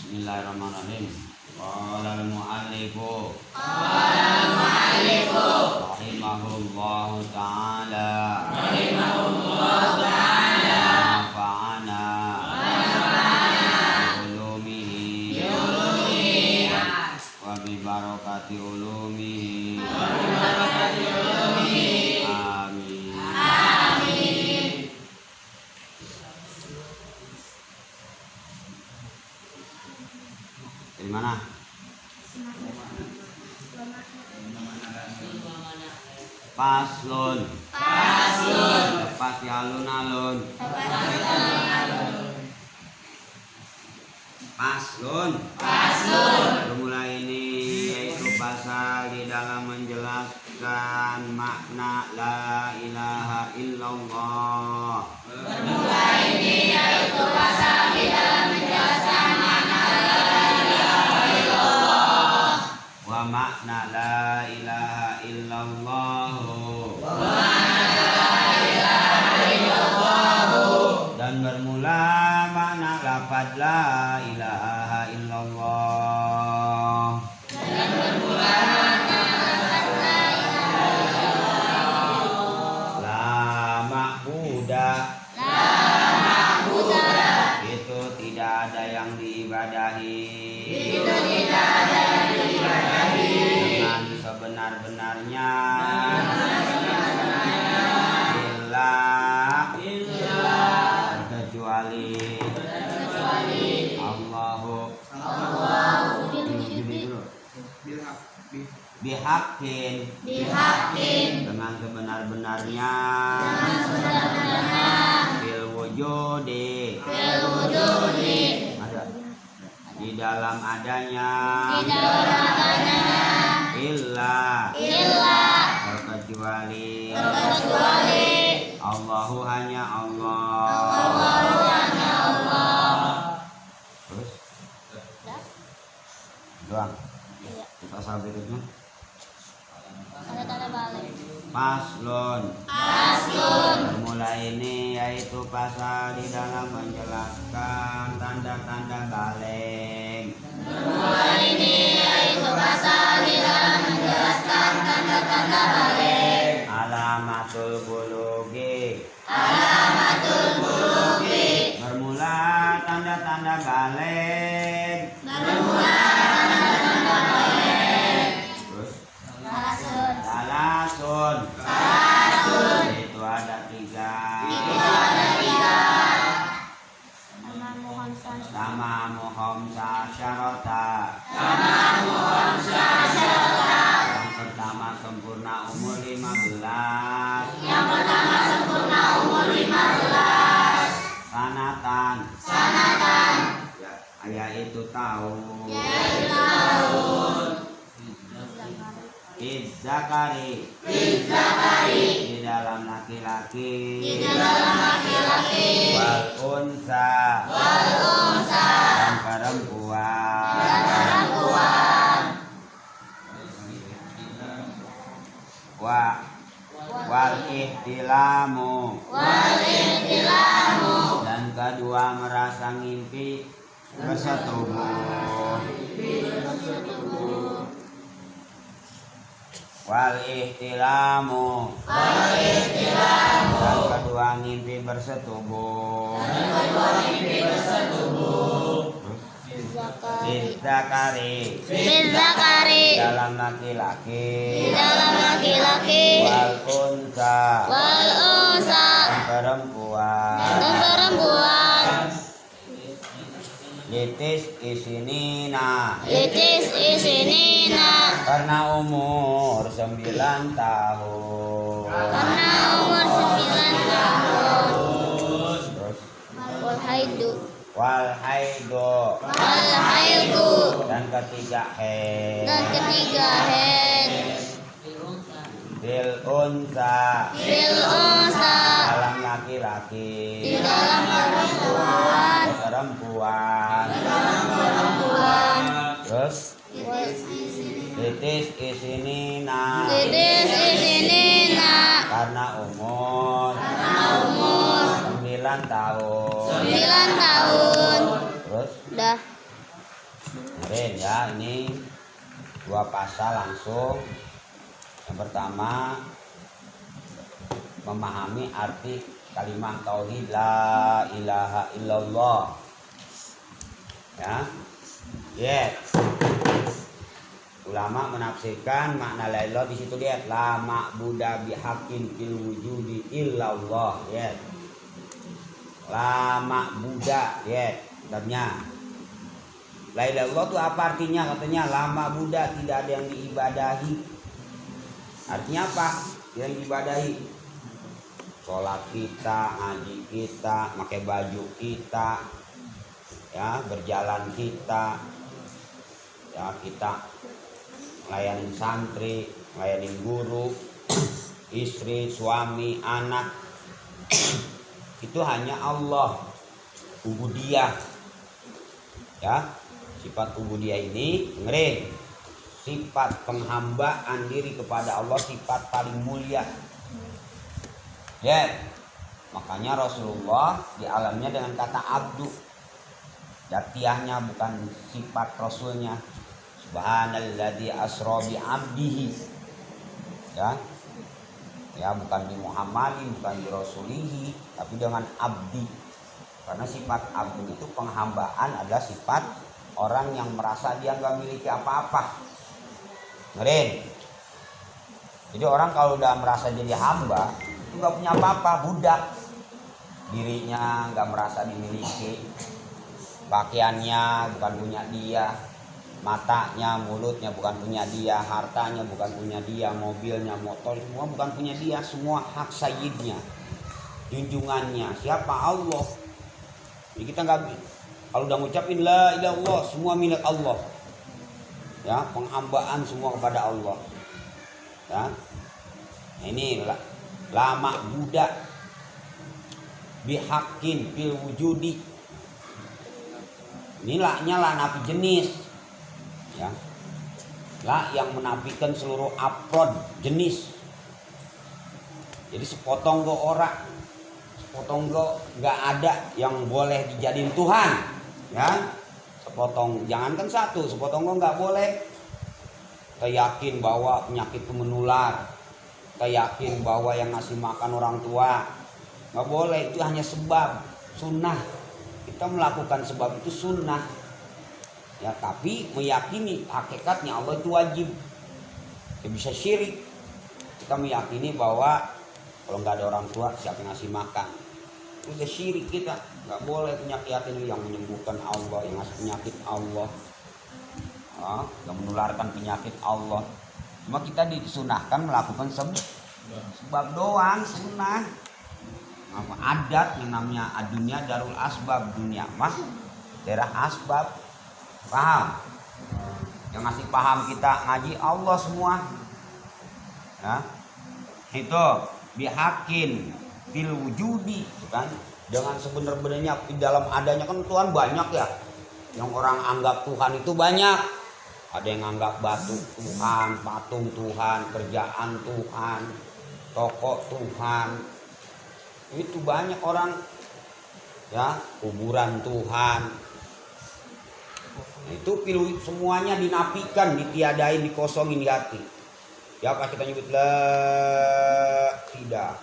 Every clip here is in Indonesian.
Bismillahirrahmanirrahim. Qala al-mu'allifu rahimahullahu ta'ala nafa'ana bi ulumihi wa bi barakati ulumihi amin. Dari mana? Paslon. Lepas di alun-alun. Paslon. Bermula ini yaitu pasal di dalam menjelaskan makna la ilaha illallah. Bermula ini yaitu pasal di dalam menjelaskan makna la ilaha illallah. Wa makna la ilaha illallah. Dan bermula makna lafaz la ilaha illallah. Dan bermula makna lafaz la ilaha illallah. La ma'budah. Itu tidak ada yang diibadahi. Dengan sebenar-benarnya. Kecuali Allahu bihaqqin dengan sebenar-benarnya fil wujudi ada di dalam adanya illa terkecuali Allahu hanya Allah. Terus doang. Kita sampai berikutnya. Tanda balik. Paslon. Bermula ini yaitu pasal di dalam menjelaskan tanda-tanda balik. Bermula ini yaitu pasal di dalam menjelaskan tanda-tanda balik. Alamatul bulugi. Bermula tanda-tanda balik. Terus salasun. Itu ada tiga. Tamamu khamsa syarata. Yang pertama sempurna umur 15. Sanatan. Ya, itu tahun. Izzakari. Di dalam laki-laki. Wal unsa. Dan perempuan. Wal ihtilamu. Dan kedua merasa ngimpi bersetubuh. Wal ihtilamu. Dan kedua ngimpi bersetubuh. Izzakari. Dalam laki-laki. Wal unsa. Dan perempuan. Litis isinina. Karena umur 9 tahun. Terus wal haidu. Dan ketiga haid. Bil unsa. Dalam laki-laki. Perempuan. Terus litis isinina. Karena umur 9 tahun. Terus Terus dah Dengerin ya, ini 2 pasal langsung. Yang pertama, memahami arti kalimat tauhid la ilaha illallah. Ya. Ulama menafsirkan makna la ilaha di situ lihat la ma'buda bihaqqin fil wujudi illallah. La ma'buda artinya la ilaha illallah itu apa artinya? Katanya la ma'buda tidak ada yang diibadahi. Artinya apa? Yang diibadahi sholat kita, ngaji kita, pakai baju kita, ya berjalan kita, ya kita layanin santri, layanin guru, istri, suami, anak. Itu hanya Allah. Ubudiyah. Ya, sifat ubudiyah ini dengerin. Sifat penghambaan diri kepada Allah, sifat paling mulia. Makanya Rasulullah di alamnya dengan kata abdu. Jatiahnya bukan sifat Rasulnya. Subhanalladzi asra bi abdihi. Ya, bukan di Muhammadin, bukan di Rasulihi, tapi dengan abdi. Karena sifat abdi itu penghambaan adalah sifat orang yang merasa dia nggak miliki apa-apa. Ngeren. Jadi orang kalau udah merasa jadi hamba, itu nggak punya apa-apa, budak. Dirinya nggak merasa dimiliki. Pakaiannya bukan punya dia. Matanya, mulutnya bukan punya dia, hartanya bukan punya dia, mobilnya, motor semua bukan punya dia, semua hak sayyidnya, junjungannya. Siapa? Allah. Jadi kita nggak, kalau udah ngucapin la ilaha illallah, semua milik Allah. Ya, penghambaan semua kepada Allah. Ya, nah ini lama budak bihaqqin fil wujudi. Ini laknya la nafi jenis. Ya, lah yang menafikan seluruh afrod jenis. Jadi sepotong go ora, sepotong go nggak ada yang boleh dijadiin Tuhan. Ya, sepotong, jangankan satu, sepotong go nggak boleh. Kita yakin bahwa penyakit itu menular. Kita yakin bahwa yang ngasih makan orang tua nggak boleh, itu hanya sebab sunnah. Kita melakukan sebab itu sunnah. Ya, tapi meyakini hakikatnya Allah itu wajib. Ya, bisa syirik. Kita meyakini bahwa kalau nggak ada orang tua, siapa yang ngasih makan? Itu udah syirik kita. Nggak boleh punya keyakinan yang menyembuhkan Allah, yang ngasih penyakit Allah, yang menularkan penyakit Allah. Cuma kita disunahkan melakukan sebab doang, sunnah. Adat yang namanya adunya darul asbab, dunia mah daerah asbab. Paham? Yang ngasih paham kita ngaji Allah semua. Ya. Itu bihaqqin fil wujudi, kan? Dengan sebenar-benarnya di dalam adanya, kan Tuhan banyak ya. Yang orang anggap Tuhan itu banyak. Ada yang anggap batu Tuhan, patung Tuhan, kerjaan Tuhan, toko Tuhan. Itu banyak orang. Ya, kuburan Tuhan. Itu semuanya dinafikan, ditiadain, dikosongin di hati. Ya, pas kita nyebut la, tidak.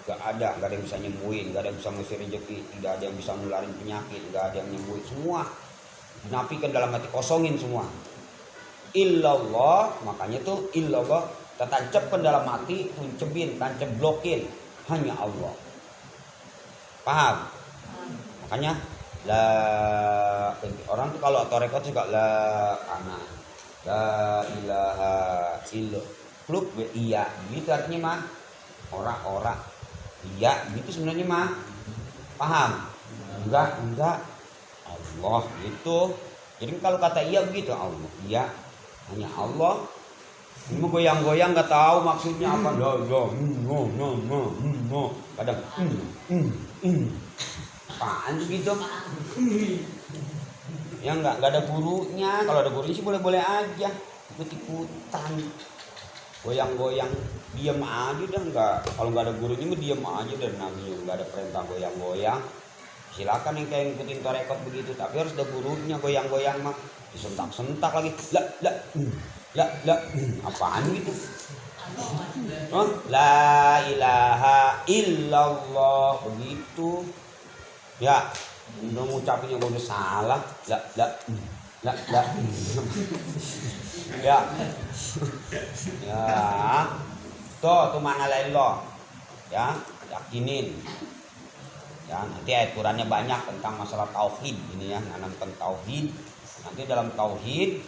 Gak ada yang bisa nyembuhin, gak ada yang bisa ngusir rezeki, tidak ada yang bisa nularin penyakit, gak ada yang nyembuhin. Semua dinafikan dalam hati, kosongin semua. Illallah, makanya tuh illallah kita tancapkan dalam hati, tuncebin, tancap blokin, hanya Allah. Paham? Makanya la, orang tuh kalau tarekat juga la ana la ilaha illallah klub iya gitu artinya mah, ora iya gitu sebenarnya mah. Paham? Enggak Allah gitu. Jadi kalau kata iya begitu, Allah iya, hanya Allah. Ini mau goyang-goyang nggak tahu maksudnya apa. Kadang apaan gitu. Ya nggak ada gurunya. Kalau ada gurunya sih boleh-boleh aja, ikut-ikutan goyang-goyang, diem aja dah. Nggak, kalau nggak ada gurunya mah diem aja dan namanya nggak ada perintah goyang-goyang. silakan yang kayak ngikutin tarekat begitu, tapi harus ada gurunya. Goyang-goyang mah disentak-sentak lagi, la, apaan gitu. Oh, la ilaha illallah begitu ya, udah ngucapinnya gue udah salah, la, ya tuh mana lain lo ya, yakinin ya. Nanti ayat Qurannya banyak tentang masalah tauhid ini ya, nanamkan tauhid. Nanti dalam tauhid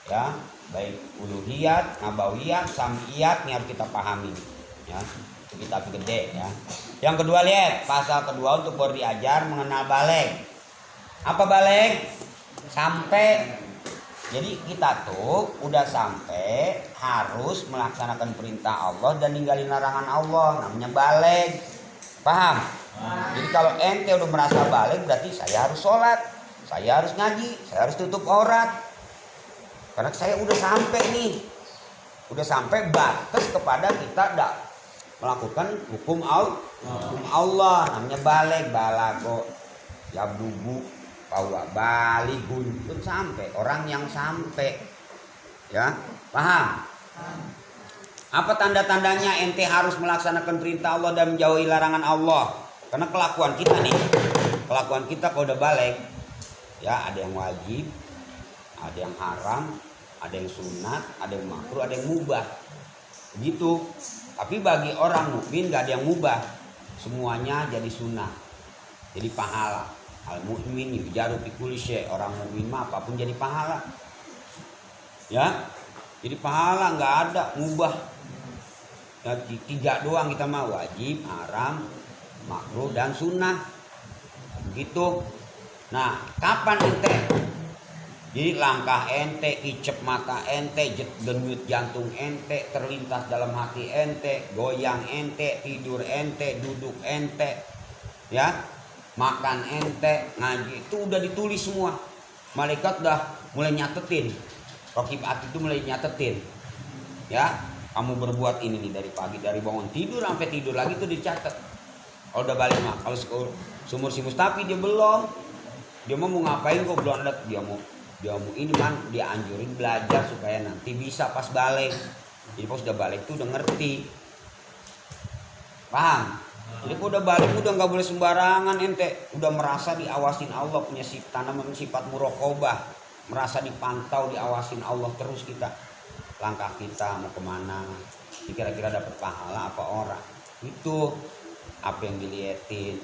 ya, baik uluhiyat, nabawiyat, samiyat, ini harus kita pahami ya. Itu kitab gede ya. Yang kedua, lihat pasal kedua untuk baru diajar mengenal baligh. Apa baligh? Sampai. Jadi kita tuh udah sampai harus melaksanakan perintah Allah dan ninggalin larangan Allah, namanya baligh. Paham? Jadi kalau ente udah merasa baligh berarti saya harus sholat, saya harus ngaji, saya harus tutup aurat. Karena saya udah sampai nih, udah sampai batas kepada kita melakukan hukum Allah, namanya baligh, balago, yablugu, bahwa balighun, itu sampai, orang yang sampai, ya, paham? Apa tanda-tandanya ente harus melaksanakan perintah Allah dan menjauhi larangan Allah? Karena kelakuan kita nih, kelakuan kita kalau udah baligh, ya ada yang wajib, ada yang haram, ada yang sunat, ada yang makruh, ada yang mubah. Begitu. Tapi bagi orang mukmin gak ada yang mubah. Semuanya jadi sunnah. Jadi pahala. Al mukmin yujaru fi kulli syai'. Orang mukmin mah apapun jadi pahala. Ya. Jadi pahala nggak ada mubah. Ya, 3 doang kita mah, wajib, haram, makruh dan sunnah. Begitu. Nah, kapan ente? Jadi langkah ente, icep mata ente, denyut jantung ente, terlintas dalam hati ente, goyang ente, tidur ente, duduk ente, ya, makan ente, ngaji, itu udah ditulis semua. Malaikat udah mulai nyatetin, Raqib Atid itu mulai nyatetin, ya, kamu berbuat ini nih dari pagi, dari bangun tidur sampai tidur lagi tuh dicatat. Kalau udah balik mah, kalau sumur si Mustafi dia belum, dia mau ngapain kok belum ada, dia mau ini kan dia anjurin belajar supaya nanti bisa pas balik. Jadi pas udah balik tuh udah ngerti, paham? Jadi kalau udah balik udah nggak boleh sembarangan ente, udah merasa diawasin Allah, punya tanaman sifat muraqabah, merasa dipantau, diawasin Allah terus kita, langkah kita mau kemana, kira-kira dapat pahala apa orang, itu apa yang dilihatin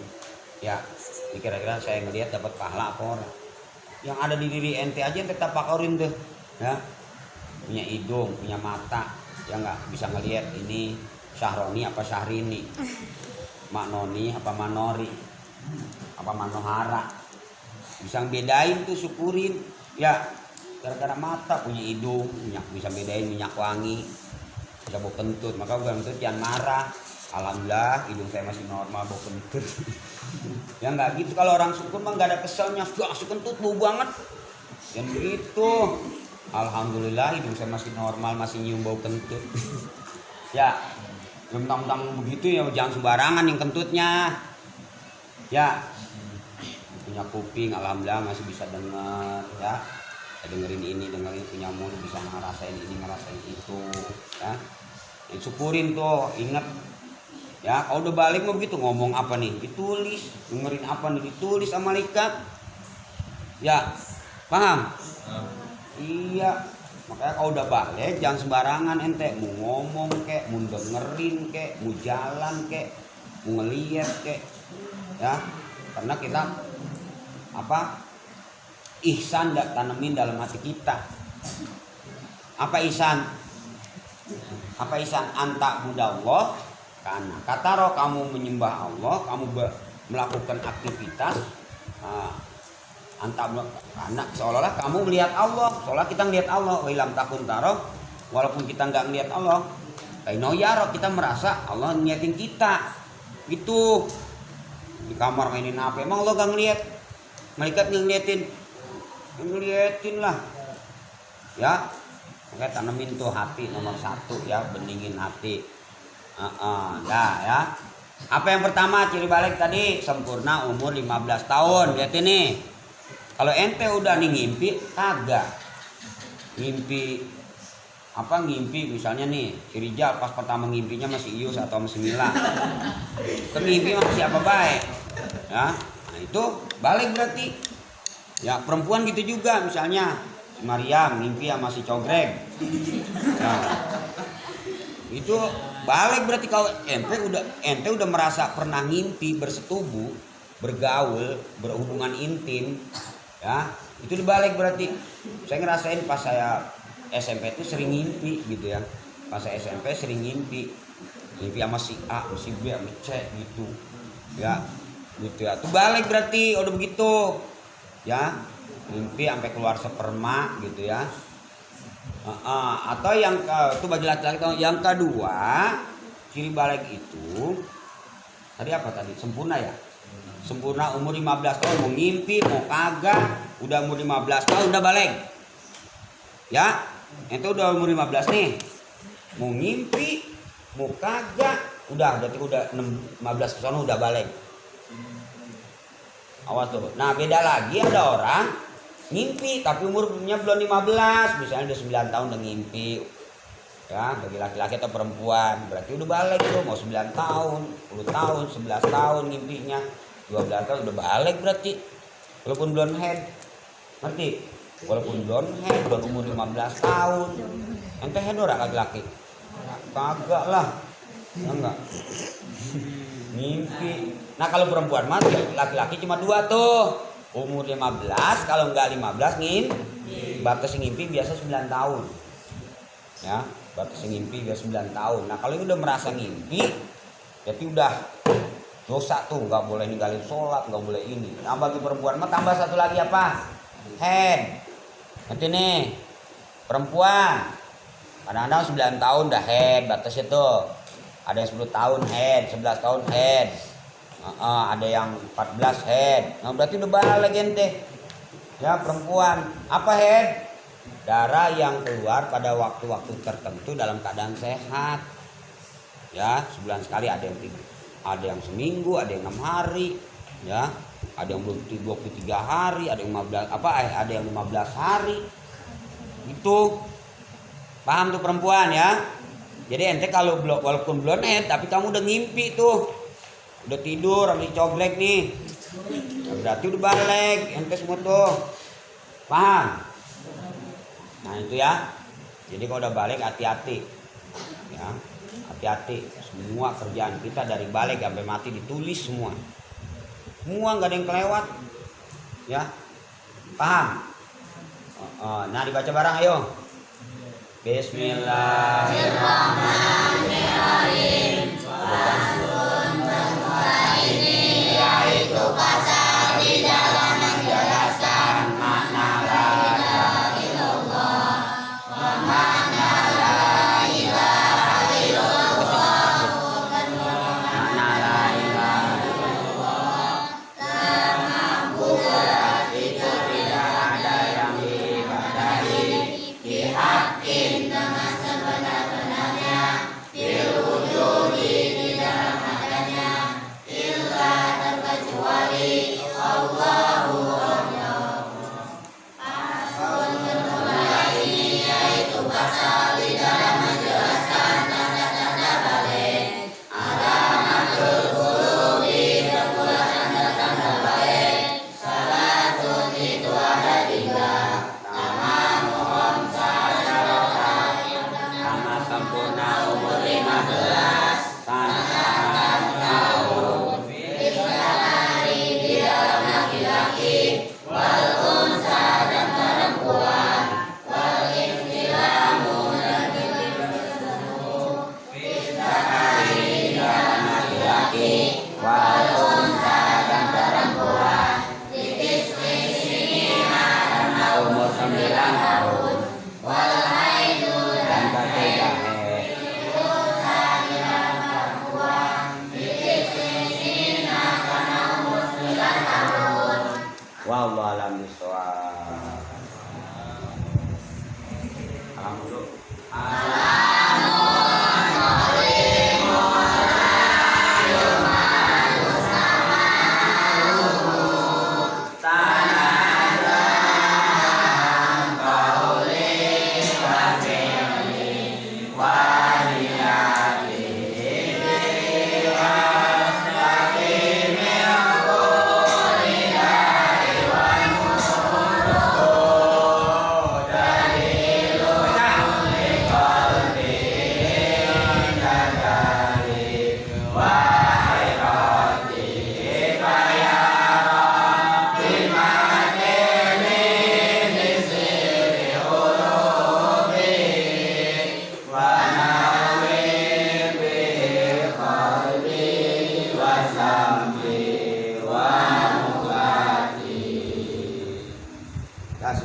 ya, kira-kira saya ngelihat dapat pahala apa orang. Yang ada di diri ente aja ente tapakurin tuh ya, punya hidung, punya mata, ya nggak bisa ngelihat ini Syahroni apa Syahrini, Maknoni apa Manori, apa Manohara, bisa bedain tuh, syukurin ya. Gara-gara mata, punya hidung, bisa bedain minyak wangi, bisa bau kentut. Maka bau kentut jangan marah, alhamdulillah hidung saya masih normal, bau kentut. Ya nggak gitu, kalau orang syukur mah nggak ada keselnya, sudah kentut bau banget, yang begitu. Alhamdulillah hidung saya masih normal, masih nyium bau kentut. Ya, mentang-mentang begitu ya jangan sembarangan yang kentutnya. Ya, punya kuping, alhamdulillah masih bisa dengar ya, bisa dengerin ini, dengerin, punya mulut bisa ngerasain ini, ngerasain itu ya. Syukurin tuh, ingat. Ya, kalau udah balik mau begitu, ngomong apa nih ditulis, dengerin apa nih ditulis sama malaikat. Ya, paham? Iya. Makanya kalau udah balik jangan sembarangan ente, mau ngomong kek, mau dengerin kek, mau jalan kek, mau ngeliat kek. Ya, karena kita apa? Ihsan ndak tanemin dalam hati kita. Apa ihsan? Apa ihsan? Anta budallah. Karena kata roh kamu menyembah Allah, kamu melakukan aktivitas, karena seolah-olah kamu melihat Allah, seolah kita melihat Allah. Wilam takun taroh, walaupun kita nggak melihat Allah, kaino yaro, kita merasa Allah ngeliatin kita, gitu. Di kamar mainin HP, emang Allah nggak ngeliat? Malaikat ngeliatin lah, ya. Makanya tanemin tuh hati nomor 1 ya, beningin hati. Dah ya. Apa yang pertama ciri balik tadi? Sempurna umur 15 tahun. Lihat ini. Kalau ente udah nih ngimpi, kagak. Ngimpi apa ngimpi misalnya nih, si Rijal pas pertama ngimpinya masih Ius atau masih Mila. Ngimpi masih apa baik. Ya. Nah, itu balik berarti. Ya, perempuan gitu juga misalnya si Mariam ngimpi sama si Cogreg. Nah, itu balik berarti kalau ente udah merasa pernah ngimpi bersetubuh, bergaul, berhubungan intim, ya itu dibalik berarti. Saya ngerasain pas saya SMP itu sering ngimpi gitu ya. Pas saya SMP sering ngimpi sama si A, si B, sama C gitu, ya gitu ya. Itu balik berarti udah begitu, ya ngimpi sampai keluar sperma gitu ya. Atau yang itu bagi laki-laki. Yang kedua ciri balik itu tadi apa tadi? Sempurna ya. Sempurna umur 15 tahun. Mau ngimpi mau kagak, udah umur 15 tahun udah balik. Ya, itu udah umur 15 nih. Mau ngimpi mau kagak, udah berarti udah 15 ke sana udah balik. Awas tuh. Nah, beda lagi ada orang ngimpi tapi umurnya belum 15, misalnya udah 9 tahun udah ngimpi. Ya, bagi laki-laki atau perempuan berarti udah balik tuh, mau 9 tahun, 10 tahun, 11 tahun ngimpinya, 12 tahun udah balik berarti. Walaupun belum head. Ngerti? Walaupun belum head, belum umur 15 tahun. Ente head ora laki-laki? Kagak lah. Enggak. Ngimpi. Nah, kalau perempuan mah laki-laki cuma 2 tuh. Umur 15, kalau enggak 15 batas ngimpi biasa 9 tahun. Ya, batas ngimpi biasa 9 tahun. Nah, kalau udah merasa ngimpi, berarti udah dosa tuh, enggak boleh ninggalin sholat, enggak boleh ini. Nah, bagi perempuan mah tambah satu lagi apa? Head. Nanti nih, perempuan kadang-kadang 9 tahun udah head batasnya tuh. Ada yang 10 tahun head, 11 tahun head. Ada yang 14 head. Nah, berarti udah balik ente. Ya, perempuan. Apa head? Darah yang keluar pada waktu-waktu tertentu dalam keadaan sehat. Ya, sebulan sekali ada yang 3. Ada yang seminggu, ada yang 6 hari, ya. Ada yang belum 23 hari, ada yang 15 hari. Itu paham tuh perempuan ya. Jadi ente kalau walaupun belum head tapi kamu udah ngimpi tuh. Udah tidur sama Cogreg nih. Nah, berarti udah balik ente semua tuh. Paham? Nah, itu ya. Jadi kalau udah balik hati-hati. Ya, hati-hati. Semua kerjaan kita dari balik sampai mati ditulis semua. Semua nggak ada yang kelewat. Ya. Paham? Nah, dibaca bareng ayo. Bismillahirrahmanirrahim. Ini yaitu pasal di dalam menjelaskan makna la ilaha illallah wa makna la ilaha illallah, makna la ilaha illallah, kemampuan itu tidak ada yang diibadahi dihakin dengan sebenar-benarnya fil wujudi di dalam adanya illa terkecuali Allahu Allah. Pasal kedua ini yaitu pasal di dalam menjelaskan tanda-tanda balik. Alamatul qulubi berupa tanda-tanda balik. Salatun itu ada 3. Nama muhom sasyaratan, nama sempurna umur 15, tanda tahun, istihari di dalam laki-laki, wal unsa dan perempuan, wal istilamu dan istihari di dalam laki-laki, wal unsa dan perempuan, ditisnisina karena umur 9 tahun, wal haidu dan ketiga haid. Wallahu a'lam bishawab.